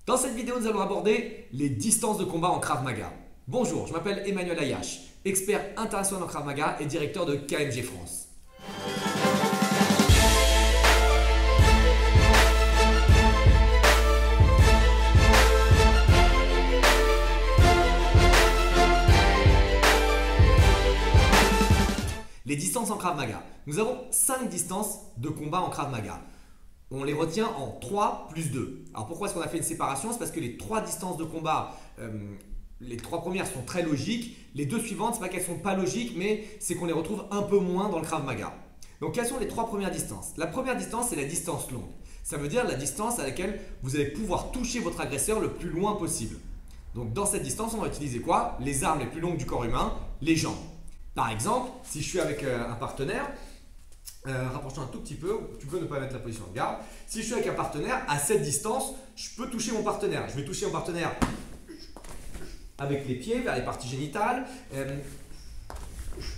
Dans cette vidéo, nous allons aborder les distances de combat en Krav Maga. Bonjour, je m'appelle Emmanuel Ayache, expert international en Krav Maga et directeur de KMG France. Les distances en Krav Maga. Nous avons 5 distances de combat en Krav Maga. On les retient en 3 plus 2. Alors pourquoi est-ce qu'on a fait une séparation? C'est parce que les 3 distances de combat, les 3 premières sont très logiques. Les 2 suivantes, ce n'est pas qu'elles ne sont pas logiques, mais c'est qu'on les retrouve un peu moins dans le Krav Maga. Donc quelles sont les 3 premières distances? La première distance, c'est la distance longue. Ça veut dire la distance à laquelle vous allez pouvoir toucher votre agresseur le plus loin possible. Donc dans cette distance, on va utiliser quoi? Les armes les plus longues du corps humain, les jambes. Par exemple, si je suis avec un partenaire, rapproche-toi un tout petit peu, tu peux ne pas mettre la position de garde. Si je suis avec un partenaire, à cette distance, je peux toucher mon partenaire. Je vais toucher mon partenaire avec les pieds vers les parties génitales,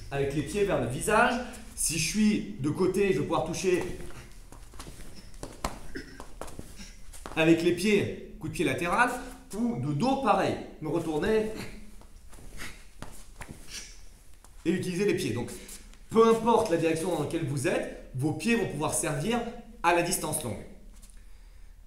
avec les pieds vers le visage. Si je suis de côté, je vais pouvoir toucher avec les pieds, coup de pied latéral, ou de dos, pareil, me retourner et utiliser les pieds. Donc, peu importe la direction dans laquelle vous êtes, vos pieds vont pouvoir servir à la distance longue.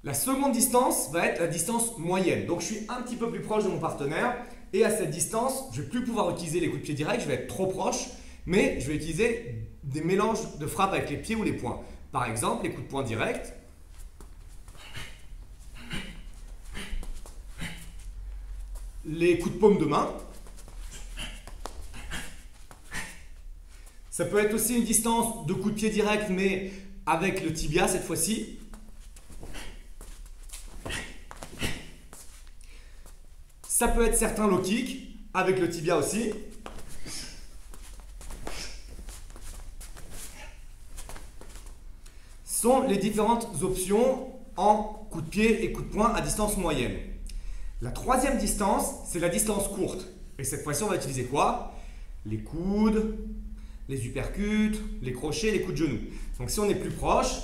La seconde distance va être la distance moyenne. Donc, je suis un petit peu plus proche de mon partenaire et à cette distance, je ne vais plus pouvoir utiliser les coups de pied directs, je vais être trop proche, mais je vais utiliser des mélanges de frappes avec les pieds ou les poings. Par exemple, les coups de poing directs, les coups de paume de main. Ça peut être aussi une distance de coup de pied direct, mais avec le tibia cette fois-ci. Ça peut être certains low kicks, avec le tibia aussi. Ce sont les différentes options en coup de pied et coup de poing à distance moyenne. La troisième distance, c'est la distance courte. Et cette fois-ci, on va utiliser quoi? Les coudes, les uppercuts, les crochets, les coups de genoux. Donc si on est plus proche,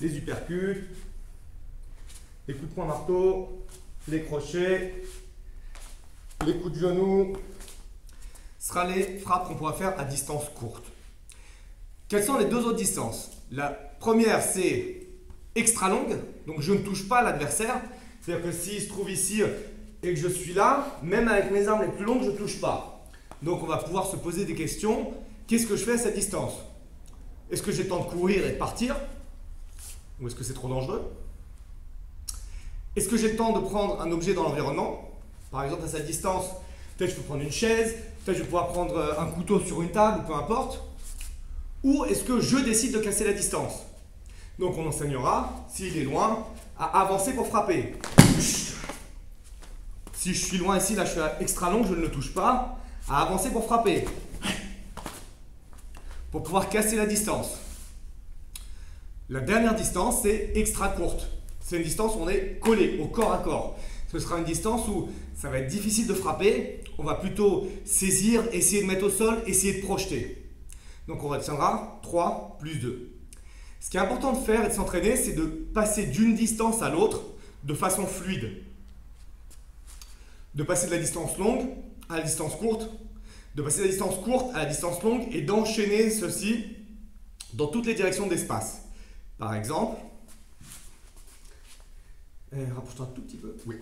les uppercuts, les coups de poing marteau, les crochets, les coups de genoux, ce sera les frappes qu'on pourra faire à distance courte. Quelles sont les deux autres distances? La première, c'est extra longue, donc je ne touche pas l'adversaire. C'est-à-dire que s'il se trouve ici et que je suis là, même avec mes armes les plus longues, je ne touche pas. Donc on va pouvoir se poser des questions. Qu'est-ce que je fais à cette distance? Est-ce que j'ai le temps de courir et de partir? Ou est-ce que c'est trop dangereux? Est-ce que j'ai le temps de prendre un objet dans l'environnement? Par exemple, à cette distance, peut-être je peux prendre une chaise, peut-être je vais pouvoir prendre un couteau sur une table, ou peu importe. Ou est-ce que je décide de casser la distance? Donc on enseignera, s'il est loin, à avancer pour frapper. Si je suis loin ici, là je suis extra long, je ne le touche pas, à avancer pour frapper. Pour pouvoir casser la distance. La dernière distance, c'est extra courte. C'est une distance où on est collé au corps à corps. Ce sera une distance où ça va être difficile de frapper. On va plutôt saisir, essayer de mettre au sol, essayer de projeter. Donc on retiendra 3 plus 2. Ce qui est important de faire et de s'entraîner, c'est de passer d'une distance à l'autre de façon fluide. De passer de la distance longue à la distance courte, de passer de la distance courte à la distance longue et d'enchaîner ceci dans toutes les directions de l'espace. Par exemple, rapproche-toi un tout petit peu. Oui.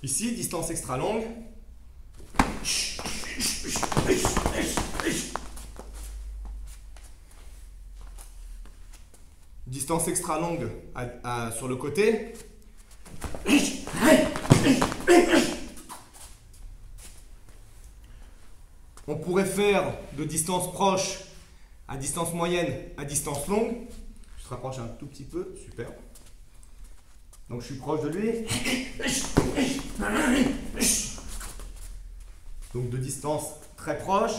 Ici, distance extra longue. Distance extra longue sur le côté. On pourrait faire de distance proche à distance moyenne à distance longue. Je te rapproche un tout petit peu, super. Donc je suis proche de lui. Donc de distance très proche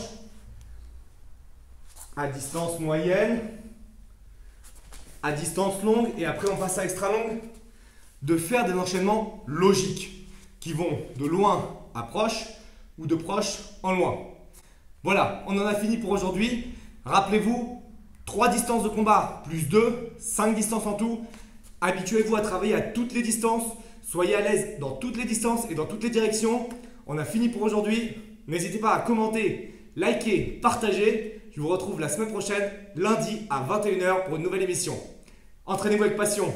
à distance moyenne, à distance longue et après on passe à extra longue. De faire des enchaînements logiques qui vont de loin à proche ou de proche en loin. Voilà, on en a fini pour aujourd'hui. Rappelez-vous, 3 distances de combat plus 2, 5 distances en tout. Habituez-vous à travailler à toutes les distances. Soyez à l'aise dans toutes les distances et dans toutes les directions. On a fini pour aujourd'hui. N'hésitez pas à commenter, liker, partager. Je vous retrouve la semaine prochaine, lundi à 21 h pour une nouvelle émission. Entraînez-vous avec passion.